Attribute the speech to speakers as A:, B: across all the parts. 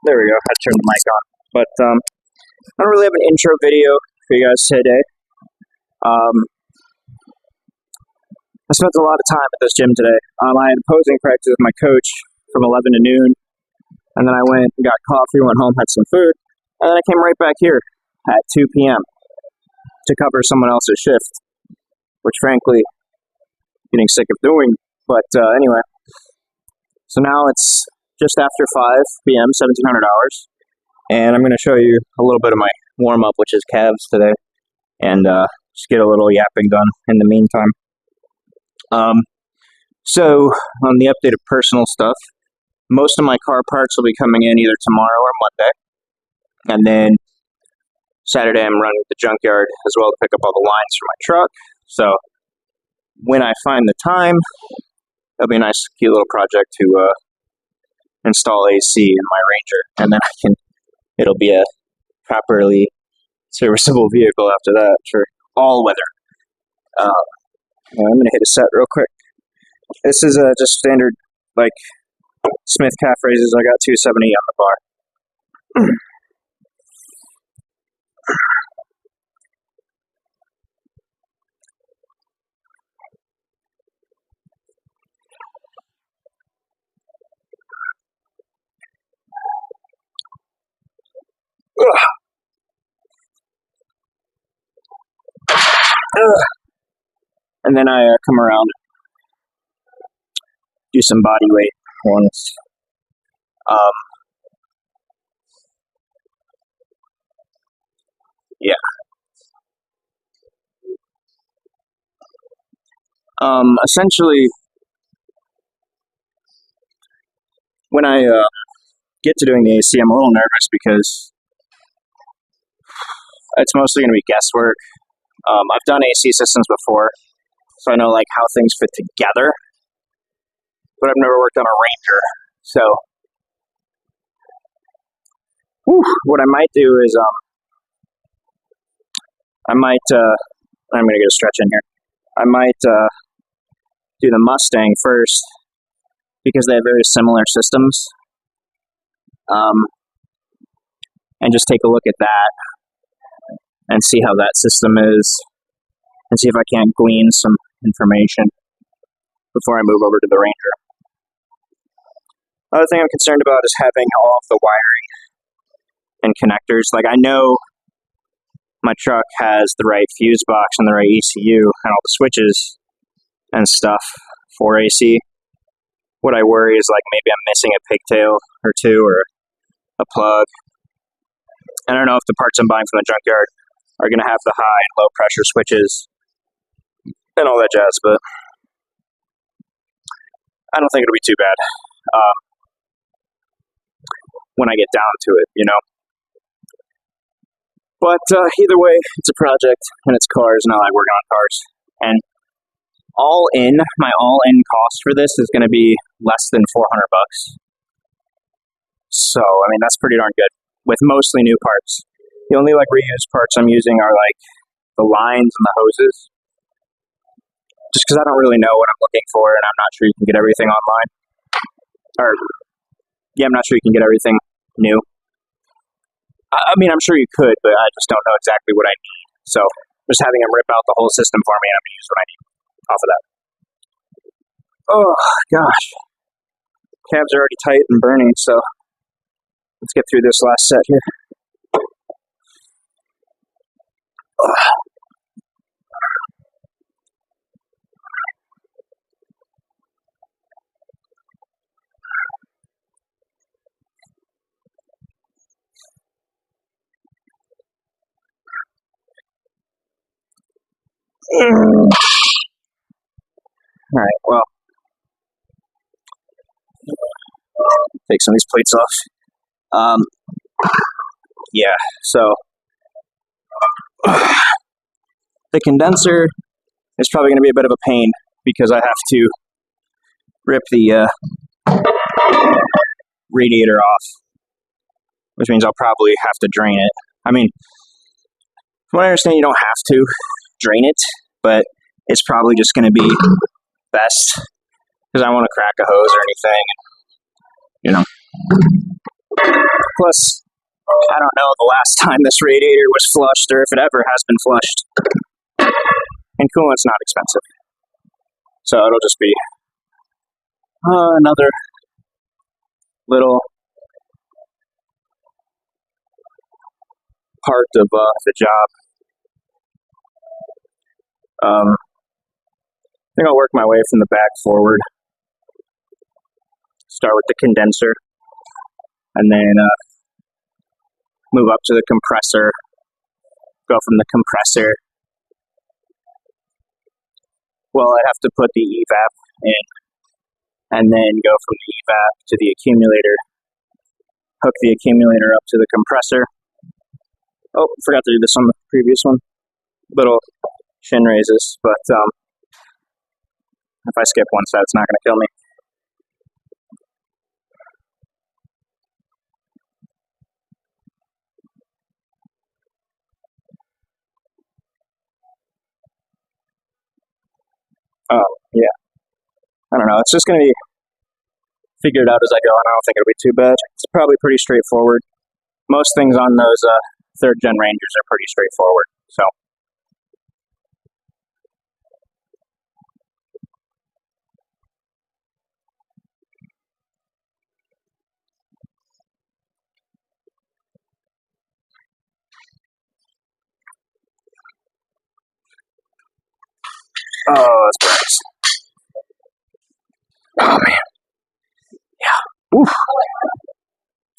A: There we go. I turned the mic on. But I don't really have an intro video for you guys today. I spent a lot of time at this gym today. I had posing practice with my coach from 11 to noon. And then I went and got coffee, went home, had some food. And then I came right back here at 2 p.m. to cover someone else's shift, which frankly, getting sick of doing. But anyway, so now it's just after 5 p.m., 1700 hours. And I'm going to show you a little bit of my warm-up, which is calves today. And just get a little yapping done in the meantime. So on the updated personal stuff, most of my car parts will be coming in either tomorrow or Monday. And then Saturday I'm running the junkyard as well to pick up all the lines for my truck. So when I find the time, it'll be a nice cute little project to install AC in my Ranger. And then it'll be a properly serviceable vehicle after that for all weather. I'm going to hit a set real quick. This is just standard, like, Smith calf raises. I got 270 on the bar. And then I come around, do some body weight ones. Yeah. Essentially, when I get to doing the AC, I'm a little nervous because it's mostly going to be guesswork. I've done AC systems before, so I know like how things fit together, but I've never worked on a Ranger. So what I might do is I'm going to get a stretch in here. I might do the Mustang first because they have very similar systems, and just take a look at that and see how that system is, and see if I can't glean some information before I move over to the Ranger. Other thing I'm concerned about is having all of the wiring and connectors. Like, I know my truck has the right fuse box and the right ECU and all the switches and stuff for AC. What I worry is like maybe I'm missing a pigtail or two or a plug. I don't know if the parts I'm buying from the junkyard are going to have the high and low pressure switches and all that jazz, but I don't think it'll be too bad when I get down to it, you know. But either way, it's a project and it's cars, and I like working on cars. And my all-in cost for this is going to be less than $400. So, I mean, that's pretty darn good with mostly new parts. The only like reused parts I'm using are like the lines and the hoses, just because I don't really know what I'm looking for, and I'm not sure you can get everything online. I'm not sure you can get everything new. I mean, I'm sure you could, but I just don't know exactly what I need. So just having them rip out the whole system for me, and I'm going to use what I need off of that. Oh, gosh. Calves are already tight and burning, so let's get through this last set here. All right, well, take some of these plates off. Yeah, so the condenser is probably going to be a bit of a pain because I have to rip the radiator off, which means I'll probably have to drain it. I mean, from what I understand, you don't have to drain it, but it's probably just going to be best because I don't want to crack a hose or anything, you know. Plus, I don't know the last time this radiator was flushed or if it ever has been flushed. And coolant's not expensive. So it'll just be another little part of the job. I think I'll work my way from the back forward. Start with the condenser, and then move up to the compressor. Go from the compressor. Well, I'd have to put the evap in, and then go from the evap to the accumulator. Hook the accumulator up to the compressor. Oh, forgot to do this on the previous one. Little shin raises, but if I skip one set, it's not going to kill me. Oh, yeah. I don't know. It's just going to be figured out as I go, and I don't think it'll be too bad. It's probably pretty straightforward. Most things on those third-gen Rangers are pretty straightforward, so. Oh, that's nice. Oh, man. Yeah. Oof.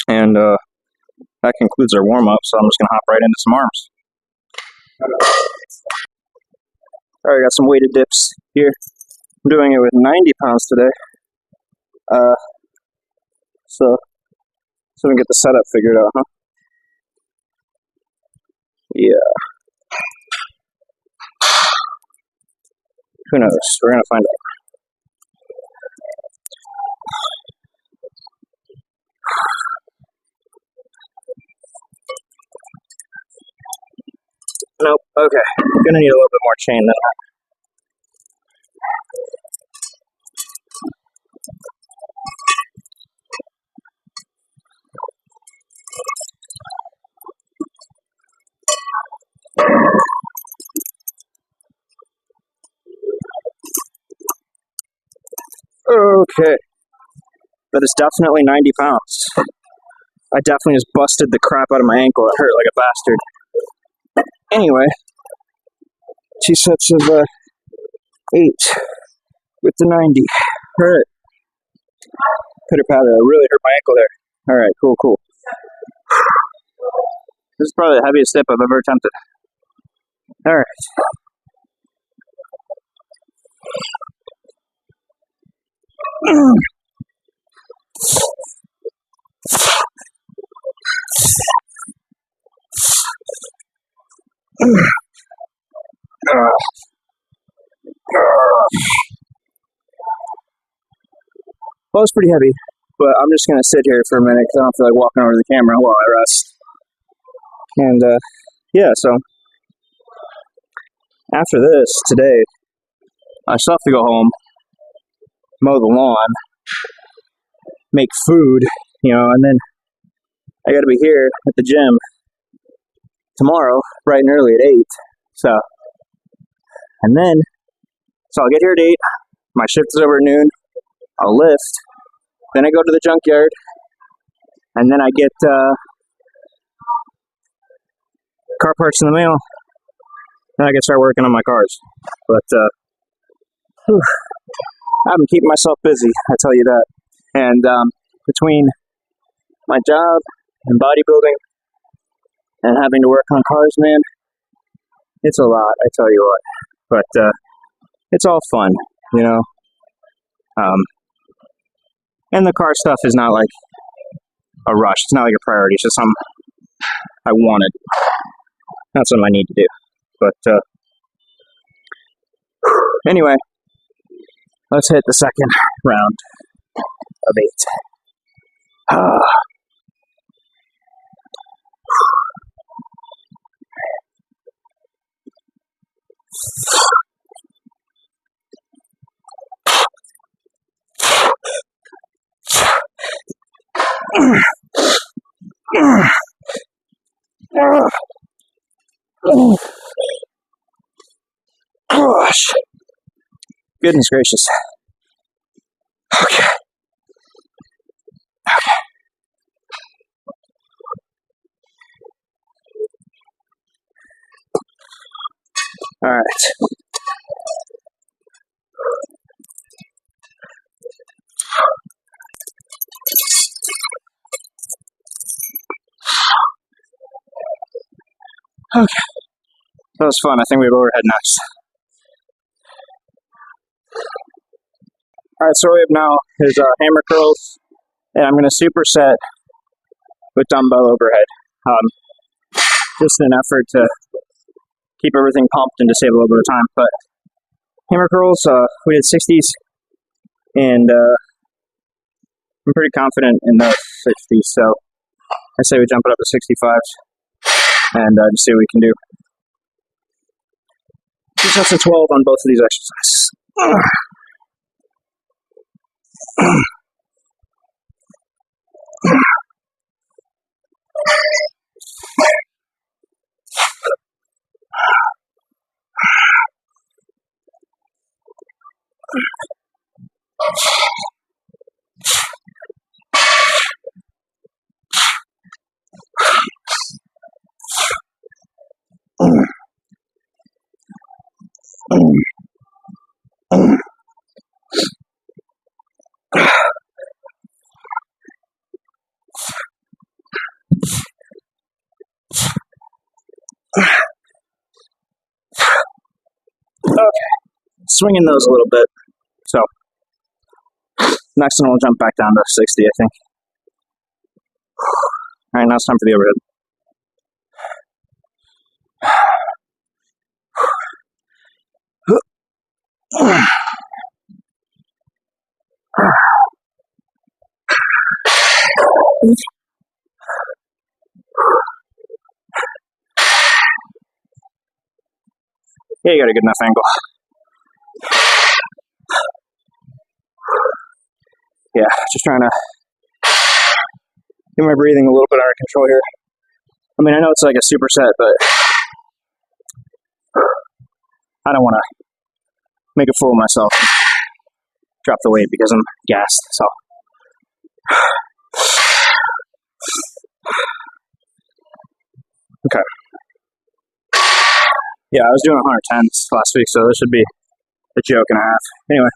A: And that concludes our warm-up, so I'm just going to hop right into some arms. All right, got some weighted dips here. I'm doing it with 90 pounds today. So we can get the setup figured out, huh? Yeah. Who knows? We're going to find out. Nope. Okay. I'm going to need a little bit more chain than that. Okay. That is definitely 90 pounds. I definitely just busted the crap out of my ankle. It hurt like a bastard. Anyway, 2 sets of 8 with the 90. Alright. Pitter patter. I really hurt my ankle there. Alright, cool. This is probably the heaviest dip I've ever attempted. Alright. Well, it's pretty heavy, but I'm just going to sit here for a minute because I don't feel like walking over to the camera while I rest. And, yeah, so after this, today, I still have to go home, mow the lawn, make food, and then I got to be here at the gym tomorrow, bright and early at 8. So I'll get here at 8. My shift is over at noon. I'll lift. Then I go to the junkyard. And then I get car parts in the mail. Then I can start working on my cars. But I've been keeping myself busy, I tell you that. And between my job and bodybuilding and having to work on cars, man, it's a lot, I tell you what. But it's all fun, and the car stuff is not like a rush. It's not like a priority. It's just something I wanted. Not something I need to do. But anyway, let's hit the second round of 8. Gosh. Goodness gracious. Okay. All right. Okay. That was fun. I think we have overhead next. All right, so what we have now is hammer curls, and I'm going to superset with dumbbell overhead. Just in an effort to keep everything pumped and to save a little bit of time. But hammer curls, we did 60s, and I'm pretty confident in the 60s. So I say we jump it up to 65s and just see what we can do. 2 sets of 12 on both of these exercises. Okay, swinging those a little bit. So next one we'll jump back down to 60, I think. All right, now it's time for the overhead. Yeah, you got a good enough angle. Yeah, just trying to get my breathing a little bit under control here. I mean, I know it's like a superset, but I don't want to make a fool of myself and drop the weight because I'm gassed. So, okay. Yeah, I was doing 110s last week, so this should be a joke and a half. Anyway,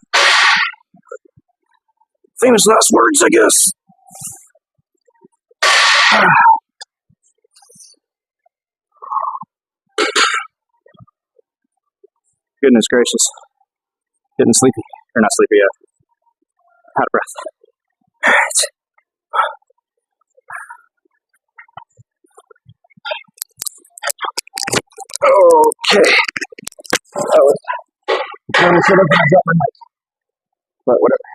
A: famous last words, I guess. Goodness gracious. Getting sleepy. Or not sleepy yet. Out of breath. Alright. Okay. That was one should have been dropping my mic. But whatever.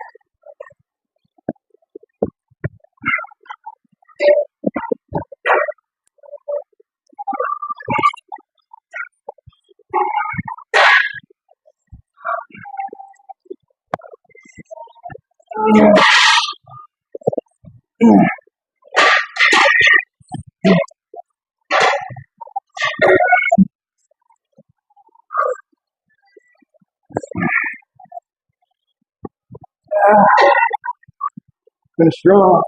A: Finish strong.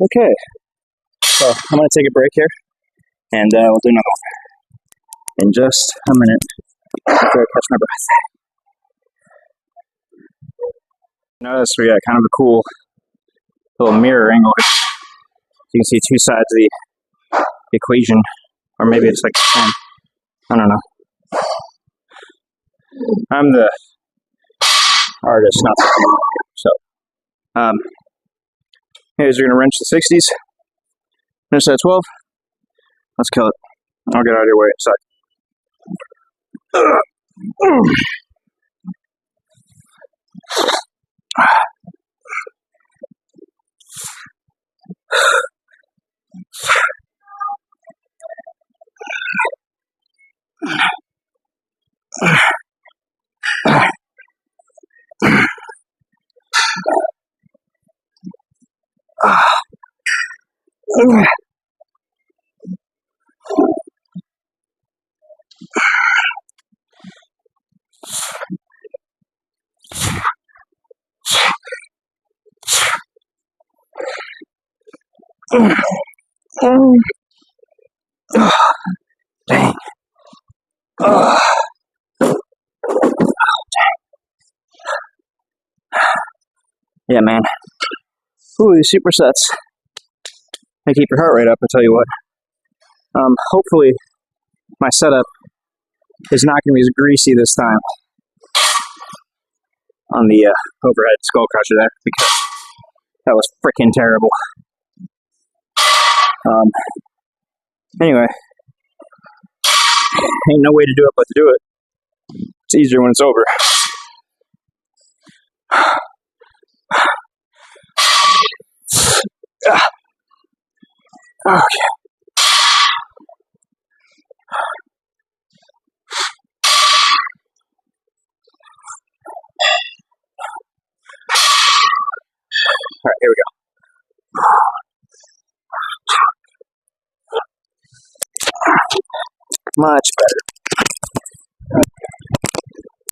A: Okay. So I'm going to take a break here, and we'll do another one in just a minute after I catch my breath. Notice we got kind of a cool little mirror angle. You can see two sides of the equation, or maybe it's like the same. I don't know. I'm the artist, not the camera. So, anyways, we're gonna wrench the 60s. Finish that 12. Let's kill it. I'll get out of your way in a sec. Dang. Oh. Yeah, man. Ooh, these supersets. They keep your heart rate up, I tell you what. Hopefully my setup is not going to be as greasy this time on the overhead skull crusher there, because that was freaking terrible. Anyway, ain't no way to do it but to do it. It's easier when it's over. Okay. All right, here we go. Much better.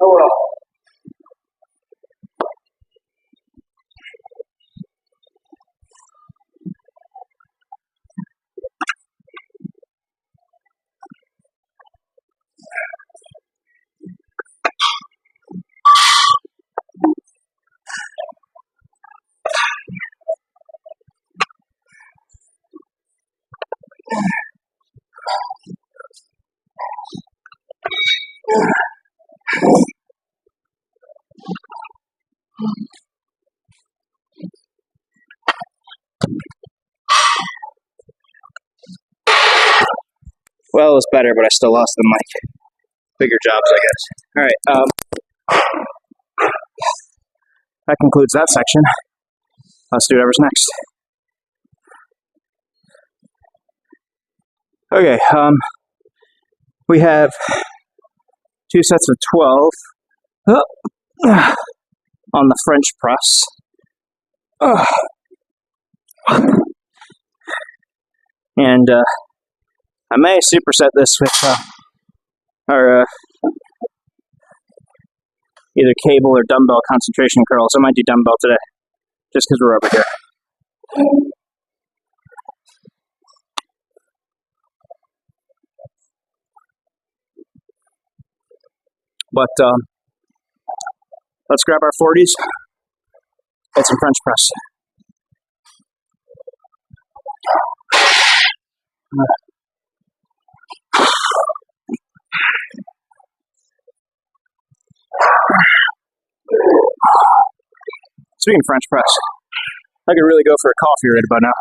A: Oh well. Well, it's better, but I still lost the mic. Bigger jobs, I guess. All right. That concludes that section. Let's do whatever's next. Okay. We have 2 sets of 12 on the French press. And I may superset this with our either cable or dumbbell concentration curls. I might do dumbbell today, just because we're over here. But let's grab our 40s. Get some French press. Speaking of French press, I could really go for a coffee right about now,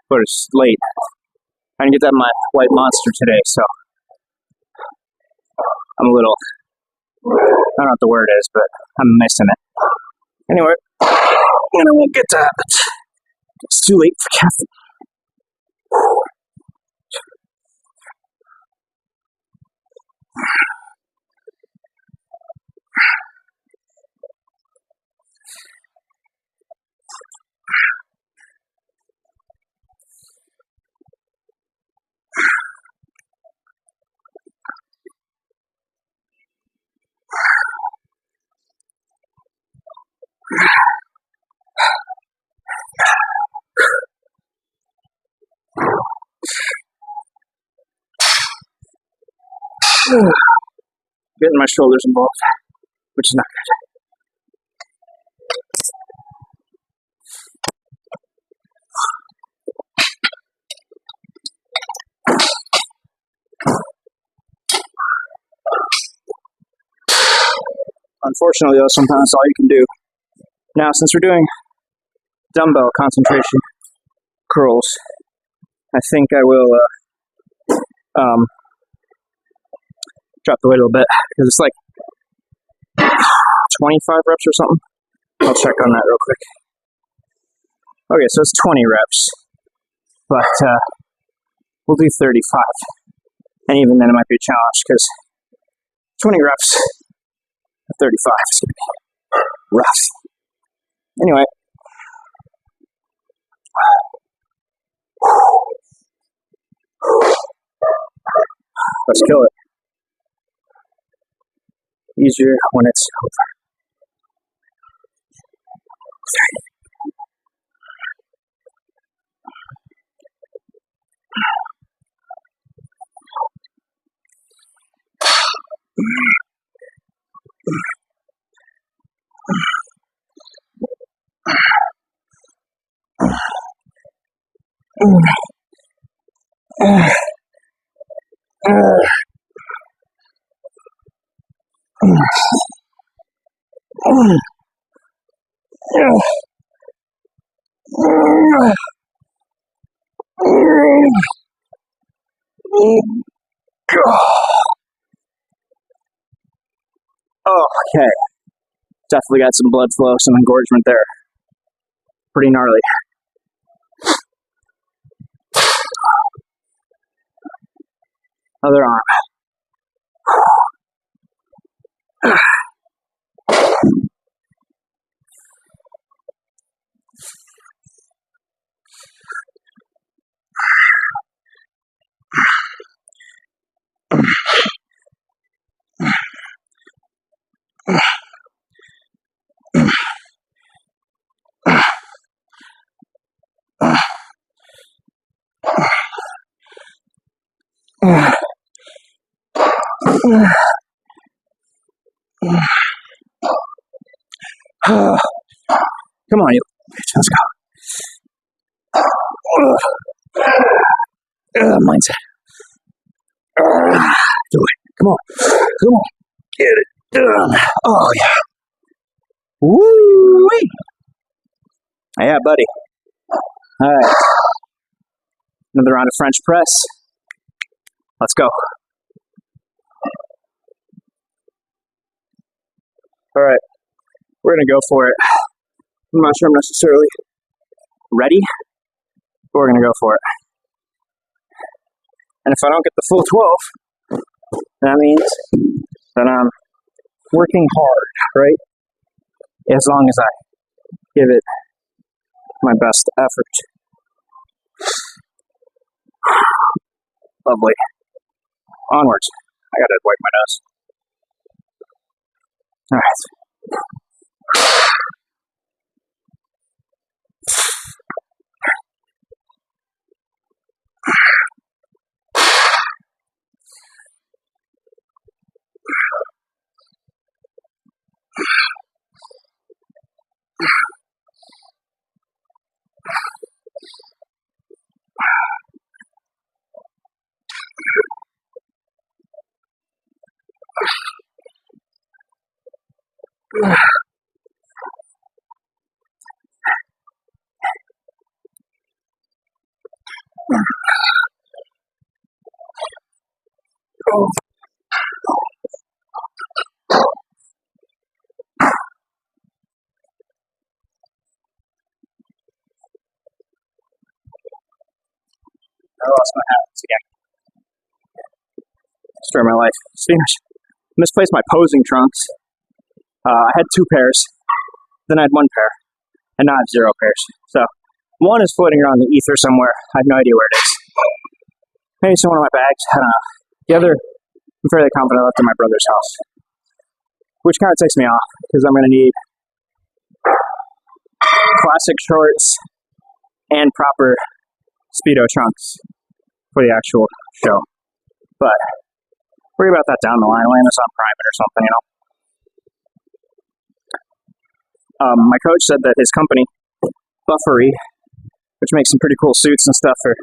A: but it's late. I didn't get that in my White Monster today, so I'm a little, I don't know what the word is, but I'm missing it. Anyway, and I won't get to have it. It's too late for caffeine. Getting my shoulders involved, which is not good. Unfortunately, though, sometimes that's all you can do. Now, since we're doing dumbbell concentration curls, I think I will drop the weight a little bit, because it's like 25 reps or something. I'll check on that real quick. Okay, so it's 20 reps, but we'll do 35. And even then it might be a challenge, because 20 reps at 35 is going to be rough. Anyway. Let's kill it. Easier when it's over. Okay. Definitely got some blood flow, some engorgement there. Pretty gnarly. Other arm. Come on, you. Let's go. Mindset. Do it. Come on. Come on. Get it done. Oh, yeah. Woo-wee. Yeah, buddy. All right. Another round of French press. Let's go. All right. We're going to go for it. I'm not sure I'm necessarily ready, but we're going to go for it. And if I don't get the full 12, that means that I'm working hard, right? As long as I give it my best effort. Lovely. Onwards. I gotta wipe my nose. All right. Oh. I lost my habits again. Story of my life. Misplaced my posing trunks. I had 2 pairs. Then I had 1 pair. And now I have 0 pairs. So, one is floating around the ether somewhere. I have no idea where it is. Maybe it's in one of my bags. I don't know. The other, I'm fairly confident I left at my brother's house. Which kind of takes me off, because I'm going to need classic shorts and proper Speedo trunks for the actual show. But worry about that down the line. Land this on private or something, you know. My coach said that his company, Buffery, which makes some pretty cool suits and stuff for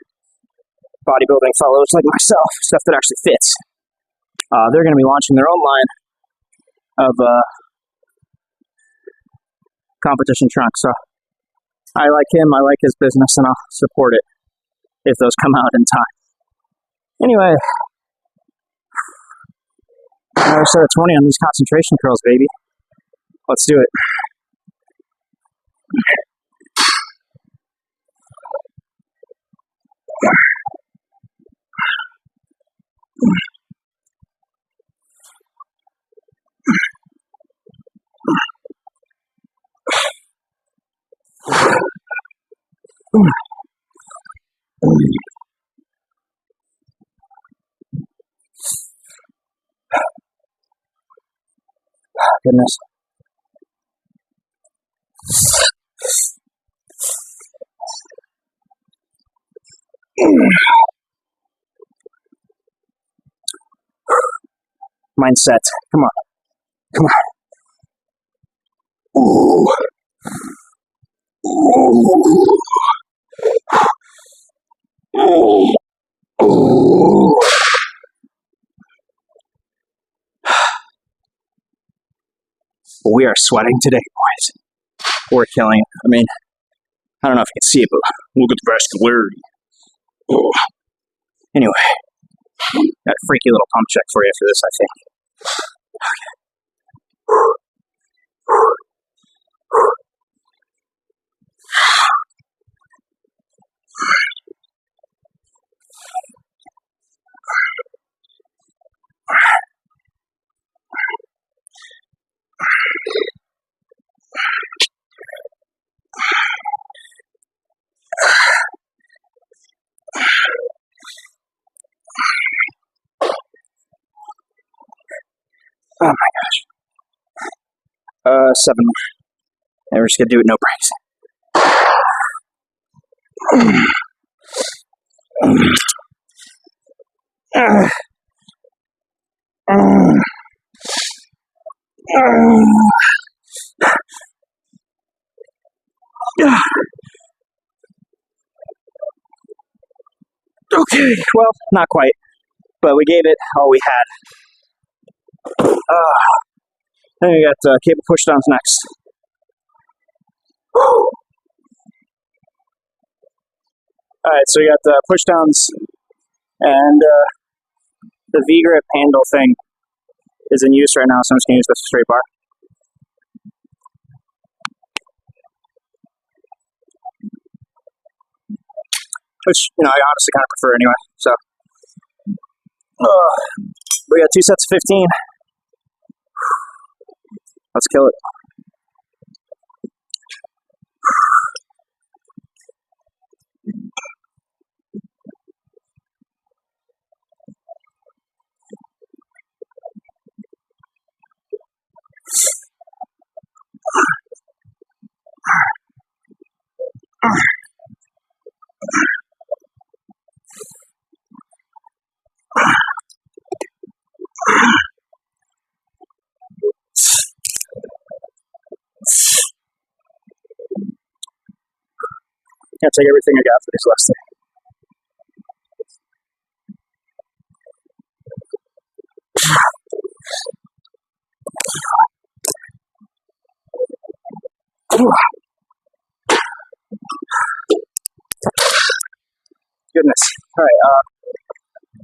A: bodybuilding fellows like myself, stuff that actually fits. They're going to be launching their own line of competition trunks. So I like him, I like his business, and I'll support it if those come out in time. Anyway, another set of 20 on these concentration curls, baby. Let's do it. goodness. Mindset. Come on. Come on. Ooh. Ooh. Ooh. Ooh. We are sweating today, boys. We're killing it. I mean, I don't know if you can see it, but look at the vascularity. Oh. Anyway, got a freaky little pump check for you for this, I think. Oh my gosh. 7 more. And we're just gonna do it no breaks. Okay, well, not quite, but we gave it all we had. Then we got cable pushdowns next. Alright, so we got the pushdowns, and the V-grip handle thing is in use right now, so I'm just going to use this straight bar. Which, I honestly kind of prefer anyway, so. We got 2 sets of 15. Let's kill it. Can't take everything I got for these last things. Goodness. All right.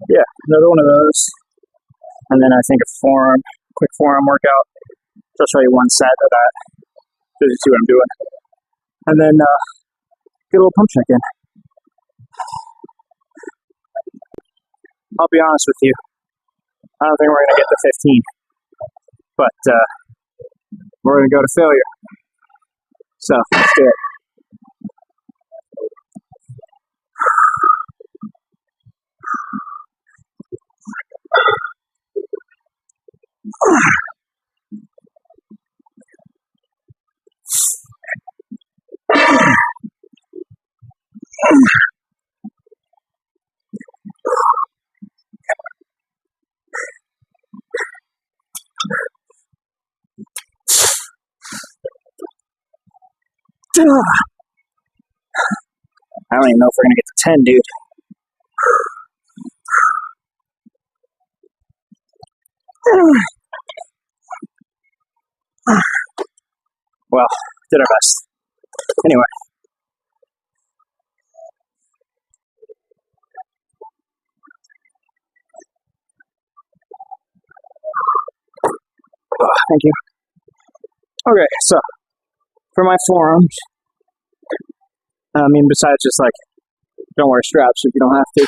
A: Yeah, another one of those, and then I think a quick forearm workout. I'll show you one set of that. Just to see what I'm doing, and then get a little pump check in. I'll be honest with you. I don't think we're gonna get to 15, but we're gonna go to failure. So let's do it. I don't even know if we're gonna get to 10, dude. Well, did our best. Anyway. Thank you. Okay, so for my forearms, besides just don't wear straps if you don't have to,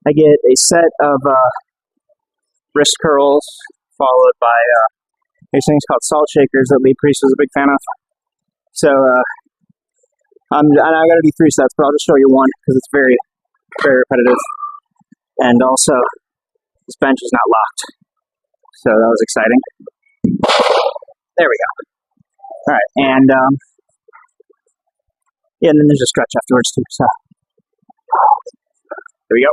A: I get a set of wrist curls followed by these things called salt shakers that Lee Priest was a big fan of. So I gotta do 3 sets, but I'll just show you one because it's very, very repetitive. And also, this bench is not locked. So that was exciting. There we go. All right, and yeah, and then there's a stretch afterwards too. So there we go.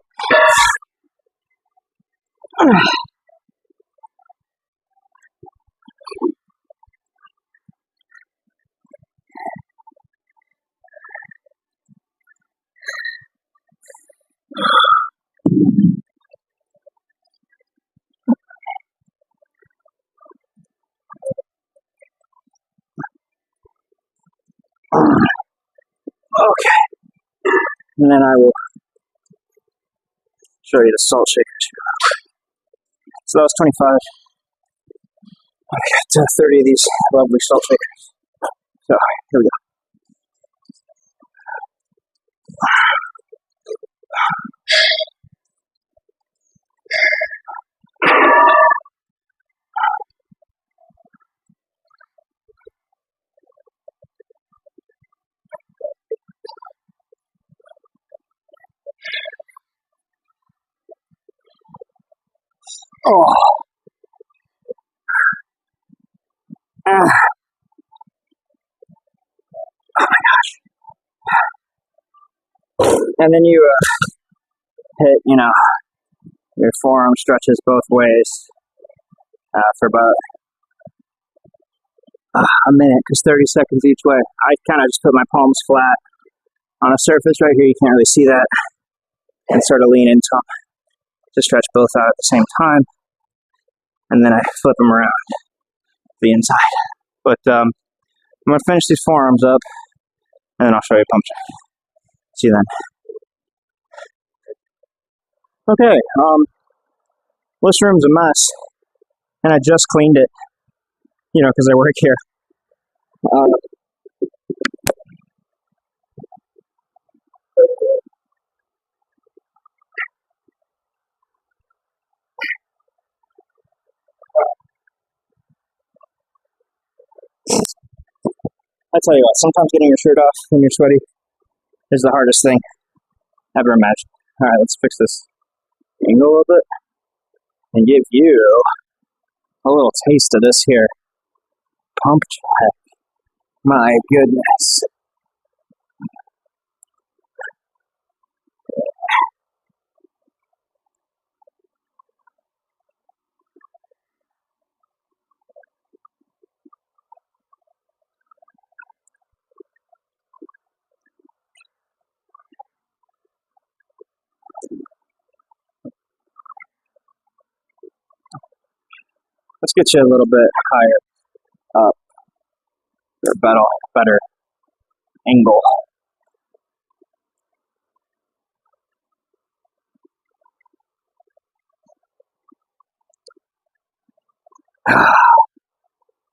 A: Okay, and then I will show you the salt shakers. So that was 25. I got 30 of these lovely salt shakers. So here we go. Oh. Ah. Oh my gosh. And then you hit, your forearm stretches both ways for about a minute, because 30 seconds each way. I kind of just put my palms flat on a surface right here. You can't really see that. And sort of lean into them to stretch both out at the same time. And then I flip them around to the inside. But I'm going to finish these forearms up, and then I'll show you pump check. See you then. Okay, this room's a mess, and I just cleaned it, because I work here. I tell you what, sometimes getting your shirt off when you're sweaty is the hardest thing ever imagined. All right, let's fix this angle a little bit and give you a little taste of this here pump check. My goodness. Let's get you a little bit higher up, a better angle.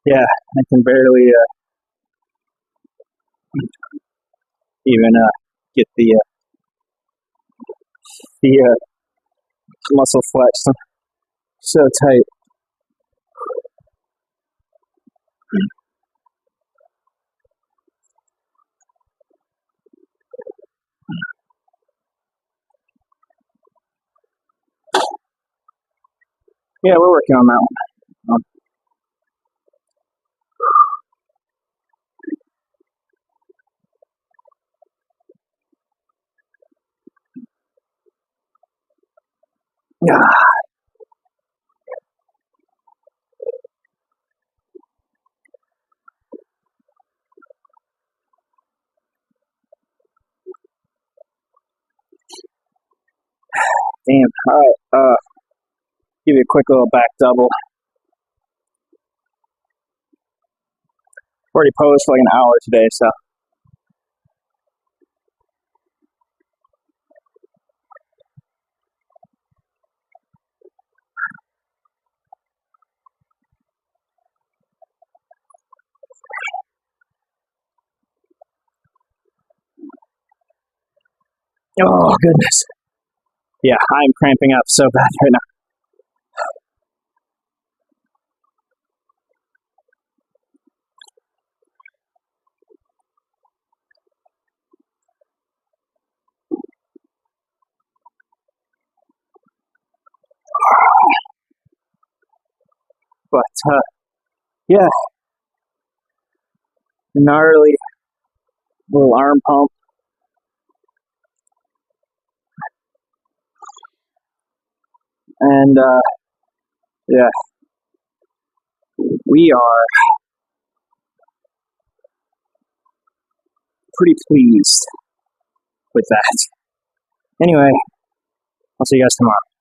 A: Yeah, I can barely even get the muscle flex. So tight. Yeah, we're working on that one. Yeah. Damn. All right. Give you a quick little back double. Already posed for like an hour today, so. Oh, goodness. Yeah, I'm cramping up so bad right now. yeah, gnarly little arm pump. And yeah, we are pretty pleased with that. Anyway, I'll see you guys tomorrow.